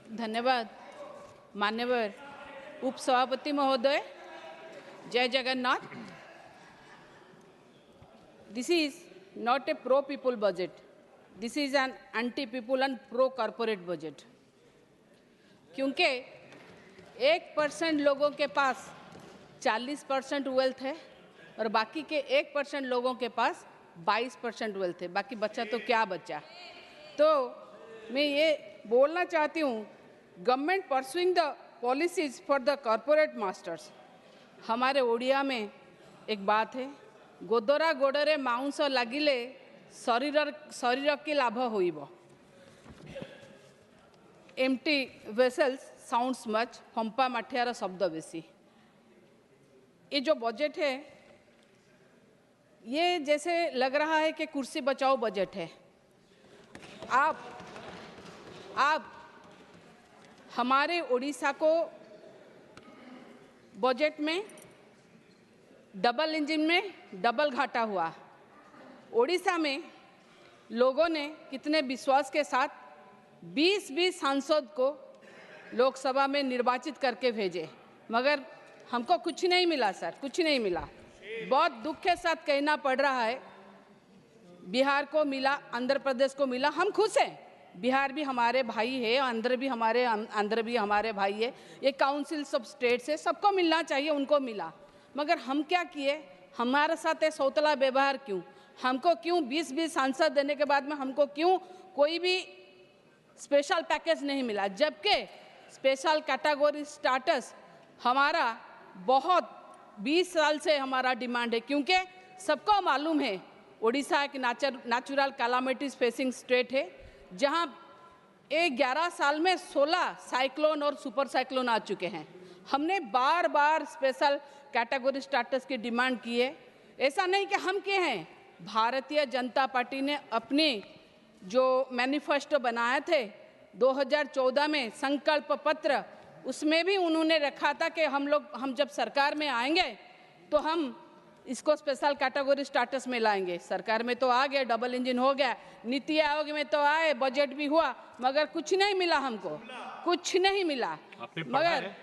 धन्यवाद मान्यवर उपसभापति महोदय। जय Jagannath. This is not a pro people budget, this is an anti people and pro corporate budget. क्योंकि 1% लोगों के पास 40% वेल्थ है और बाकी के 1% लोगों के पास 22% वेल्थ है। बाकी बच्चा तो क्या बच्चा। तो मैं ये बोलना चाहती हूँ, government pursuing the policies for the corporate masters. हमारे ओडिया में एक बात है, गोदरा गोड़े माउंस लगिले शरीर की लाभ होइब। एम्प्टी वेसल्स साउंड्स मच, फंपा माठियार शब्द बेसी। ये जो बजट है ये जैसे लग रहा है कि कुर्सी बचाओ बजट है। आप हमारे उड़ीसा को बजट में डबल इंजन में डबल घाटा हुआ। उड़ीसा में लोगों ने कितने विश्वास के साथ 20 सांसद को लोकसभा में निर्वाचित करके भेजे, मगर हमको कुछ नहीं मिला सर, कुछ नहीं मिला। बहुत दुख के साथ कहना पड़ रहा है, बिहार को मिला, आंध्र प्रदेश को मिला, हम खुश हैं। बिहार भी हमारे भाई है, आंध्र भी हमारे भाई है, ये काउंसिल्स ऑफ स्टेट्स है, सबको मिलना चाहिए, उनको मिला। मगर हम क्या किए, हमारे साथ ये सौतला व्यवहार क्यों? हमको क्यों 20 सांसद देने के बाद में हमको क्यों कोई भी स्पेशल पैकेज नहीं मिला? जबकि स्पेशल कैटेगरी स्टेटस हमारा बहुत 20 साल से हमारा डिमांड है। क्योंकि सबको मालूम है उड़ीसा एक नेचुरल कैलामिटीज फेसिंग स्टेट है, जहां 11 साल में 16 साइक्लोन और सुपर साइक्लोन आ चुके हैं। हमने बार बार स्पेशल कैटेगरी स्टेटस की डिमांड की है। ऐसा नहीं कि हम किए हैं, भारतीय जनता पार्टी ने अपनी जो मैनिफेस्टो बनाए थे 2014 में संकल्प पत्र, उसमें भी उन्होंने रखा था कि हम जब सरकार में आएंगे तो हम इसको स्पेशल कैटेगरी स्टेटस में लाएंगे। सरकार में तो आ गया, डबल इंजन हो गया, नीति आयोग में तो आए, बजट भी हुआ, मगर कुछ नहीं मिला, हमको कुछ नहीं मिला। मगर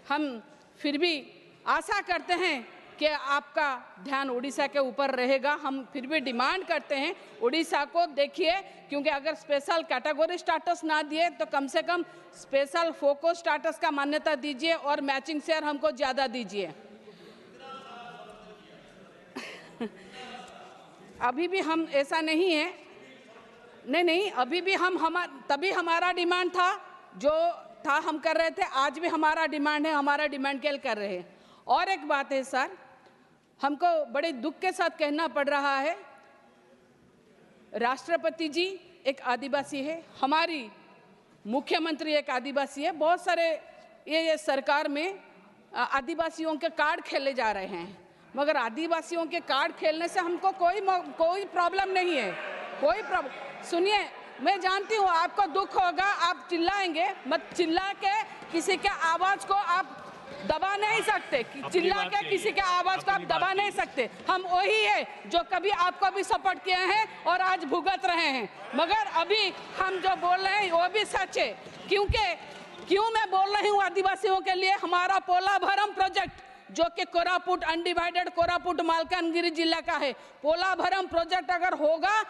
हम फिर भी आशा करते हैं कि आपका ध्यान उड़ीसा के ऊपर रहेगा। हम फिर भी डिमांड करते हैं उड़ीसा को देखिए, क्योंकि अगर स्पेशल कैटेगरी स्टेटस ना दिए तो कम से कम स्पेशल फोकस स्टेटस का मान्यता दीजिए और मैचिंग शेयर हमको ज़्यादा दीजिए। अभी भी हम ऐसा नहीं है, नहीं, अभी भी तभी हमारा डिमांड था, जो था हम कर रहे थे, आज भी हमारा डिमांड है, हमारा डिमांड केल कर रहे हैं। और एक बात है सर, हमको बड़े दुख के साथ कहना पड़ रहा है, राष्ट्रपति जी एक आदिवासी है, हमारी मुख्यमंत्री एक आदिवासी है। बहुत सारे ये सरकार में आदिवासियों के कार्ड खेले जा रहे हैं, मगर आदिवासियों के कार्ड खेलने से हमको कोई प्रॉब्लम नहीं है, कोई प्रॉब्लम। सुनिए, मैं जानती हूँ आपको दुख होगा, आप चिल्लाएंगे, मत चिल्ला के किसी के आवाज़ को आप दबा नहीं सकते, चिल्ला के किसी के आवाज़ को आप दबा नहीं सकते। हम वही है जो कभी आपको भी सपोर्ट किए हैं और आज भुगत रहे हैं, मगर अभी हम जो बोल रहे हैं वो भी सच है। क्यों मैं बोल रही हूँ आदिवासियों के लिए? हमारा पोलाभरम प्रोजेक्ट जो कि कोरापुट अनडिवाइडेड कोरापुट मालकानगिरी जिला का है, पोलाभरम प्रोजेक्ट अगर होगा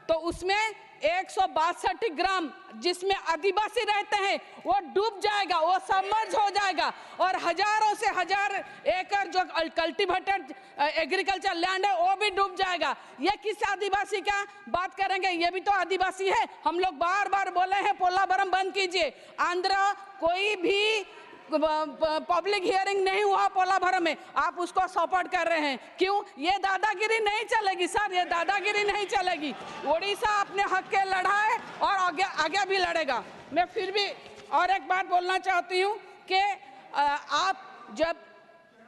तो उसमें 162 ग्राम जिसमें आदिवासी रहते हैं वो डूब जाएगा, वो सबमर्ज हो जाएगा, और हजारों से हजार एकड़ जो कल्टीवेटेड एग्रीकल्चर लैंड है वो भी डूब जाएगा। ये किस आदिवासी का बात करेंगे? ये भी तो आदिवासी है। हम लोग बार बार बोले हैं पोलाभरम बंद कीजिए। आंध्र कोई भी पब्लिक हियरिंग नहीं हुआ पोलाभरम में, आप उसको सपोर्ट कर रहे हैं। क्यों? ये दादागिरी नहीं चलेगी सर, ये दादागिरी नहीं चलेगी। उड़ीसा अपने हक के लड़ा है और आगे भी लड़ेगा। मैं फिर भी और एक बात बोलना चाहती हूँ कि आप जब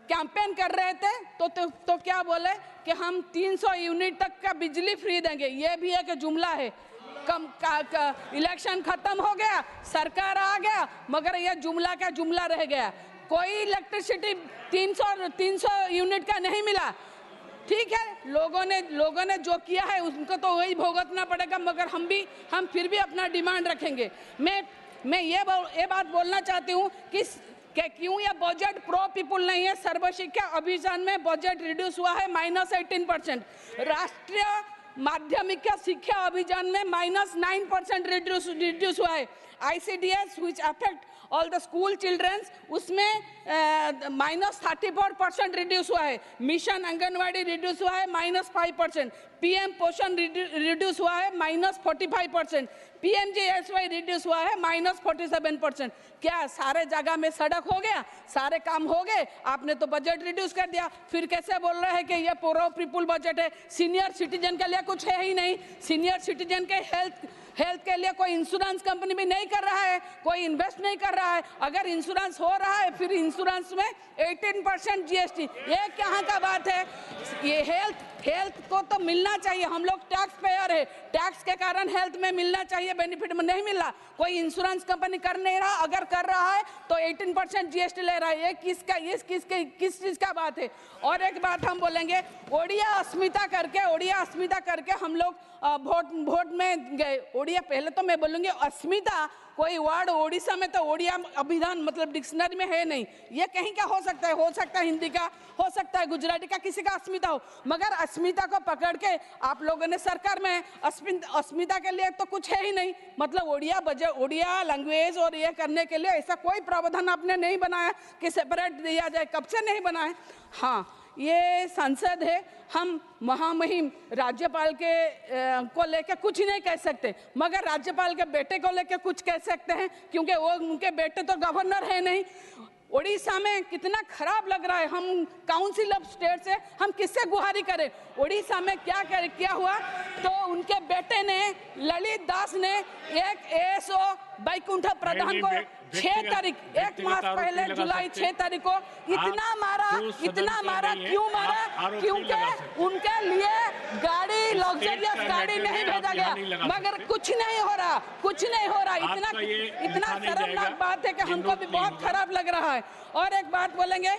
कैंपेन कर रहे थे तो क्या बोले कि हम 300 यूनिट तक का बिजली फ्री देंगे। ये भी एक जुमला है। इलेक्शन खत्म हो गया, सरकार आ गया, मगर यह जुमला का जुमला रह गया। कोई इलेक्ट्रिसिटी 300 यूनिट का नहीं मिला। ठीक है, लोगों ने जो किया है उनको तो वही भुगतना पड़ेगा, मगर हम फिर भी अपना डिमांड रखेंगे। मैं मैं ये बात बोलना चाहती हूँ कि क्यों यह बजट प्रो पीपुल नहीं है। सर्व शिक्षा अभियान में बजट रिड्यूस हुआ है -18%। राष्ट्रीय माध्यमिक शिक्षा अभियान में -9% रिड्यूस हुआ है। ICDS which affect all the school children उसमें -34% रिड्यूस हुआ है। मिशन आंगनवाड़ी रिड्यूस हुआ है -5%। PM पोषण रिड्यूस हुआ है -45%। PMGSY रिड्यूस हुआ है -47%। क्या सारे जगह में सड़क हो गया, सारे काम हो गए? आपने तो बजट रिड्यूस कर दिया, फिर कैसे बोल रहे हैं कि ये पूरा पीपुल बजट है? सीनियर सिटीजन के लिए कुछ है ही नहीं। सीनियर सिटीजन के हेल्थ के लिए कोई इंश्योरेंस कंपनी भी नहीं कर रहा है, कोई इन्वेस्ट नहीं कर रहा है। अगर इंश्योरेंस हो रहा है फिर इंश्योरेंस में 18% GST, ये कहाँ का बात है? ये हेल्थ को तो मिलना चाहिए। हम लोग टैक्स पेयर है, टैक्स के कारण हेल्थ में मिलना चाहिए, बेनिफिट में नहीं मिल रहा। कोई इंश्योरेंस कंपनी कर नहीं रहा, अगर कर रहा है तो 18% GST ले रहा है। ये किस चीज़ का बात है? और एक बात हम बोलेंगे, ओडिया अस्मिता करके हम लोग वोट में गए। ओडिया, पहले तो मैं बोलूँगी अस्मिता कोई वर्ड ओडिशा में तो ओडिया अभिधान मतलब डिक्शनरी में है नहीं। ये कहीं का हो सकता है हिंदी का, हो सकता है गुजराती का, किसी का अस्मिता हो, मगर अस्मिता को पकड़ के आप लोगों ने सरकार में अस्मिता के लिए तो कुछ है ही नहीं। मतलब ओडिया लैंग्वेज और ये करने के लिए ऐसा कोई प्रावधान आपने नहीं बनाया कि सेपरेट दिया जाए। कब से नहीं बनाया? हाँ, ये संसद है, हम महामहिम राज्यपाल के को लेके कुछ नहीं कह सकते, मगर राज्यपाल के बेटे को लेके कुछ कह सकते हैं, क्योंकि वो उनके बेटे तो गवर्नर है नहीं। ओडिशा में कितना खराब लग रहा है। हम काउंसिल ऑफ स्टेट से हम किससे गुहारी करें? ओडिशा में क्या हुआ तो उनके बेटे ने, ललित दास ने एक ASO बैकुंठ प्रधान को 6 तारीख, 1 मास पहले जुलाई 6 तारीख को इतना मारा। क्यों मारा? क्योंकि उनके लिए गाड़ी, लग्जरियस गाड़ी नहीं भेजा गया, मगर कुछ नहीं हो रहा। इतना शर्मनाक बात है कि हमको भी बहुत खराब लग रहा है। और एक बात बोलेंगे,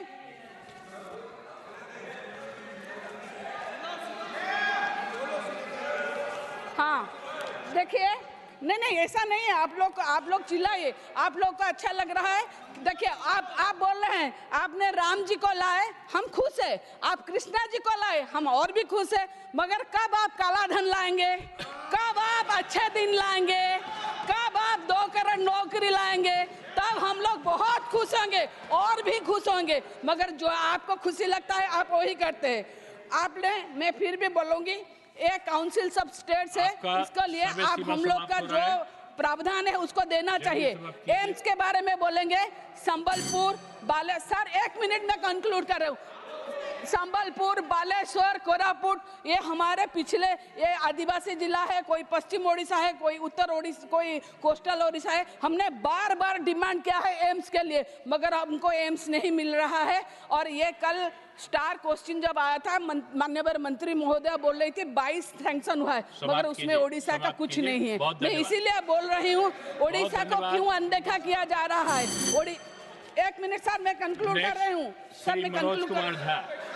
हाँ देखिए, नहीं ऐसा नहीं है। आप लोग चिल्लाइए, आप लोग को अच्छा लग रहा है। देखिए, आप बोल रहे हैं आपने राम जी को लाए, हम खुश है। आप कृष्णा जी को लाए, हम और भी खुश है। मगर कब आप काला धन लाएंगे? कब आप अच्छे दिन लाएंगे? कब आप 2 करोड़ नौकरी लाएंगे? तब हम लोग बहुत खुश होंगे और भी खुश होंगे। मगर जो आपको खुशी लगता है आप वही करते हैं। मैं फिर भी बोलूंगी, एक काउंसिल सब स्टेट है, इसके लिए आप हम लोग का जो प्रावधान है उसको देना चाहिए। एम्स के बारे में बोलेंगे, संबलपुर, बालेश्वर, 1 मिनट में कंक्लूड कर रहा हूँ। संबलपुर, बालेश्वर, कोरापुट, ये हमारे पिछले, ये आदिवासी जिला है, कोई पश्चिम ओडिशा है, कोई उत्तर ओडिशा, कोई कोस्टल ओडिशा है। हमने बार डिमांड किया है एम्स के लिए, मगर हमको एम्स नहीं मिल रहा है। और ये कल स्टार क्वेश्चन जब आया था, माननीय मंत्री महोदय बोल रही थी 22 सैंक्शन हुआ है, मगर उसमें ओडिशा का कुछ नहीं है। मैं इसीलिए बोल रही हूँ, ओडिशा को क्यों अनदेखा किया जा रहा है? 1 मिनट सर, मैं कंक्लूड कर रही हूँ। सर, मैं कंक्लूड कर।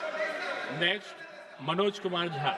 नेक्स्ट मनोज कुमार झा।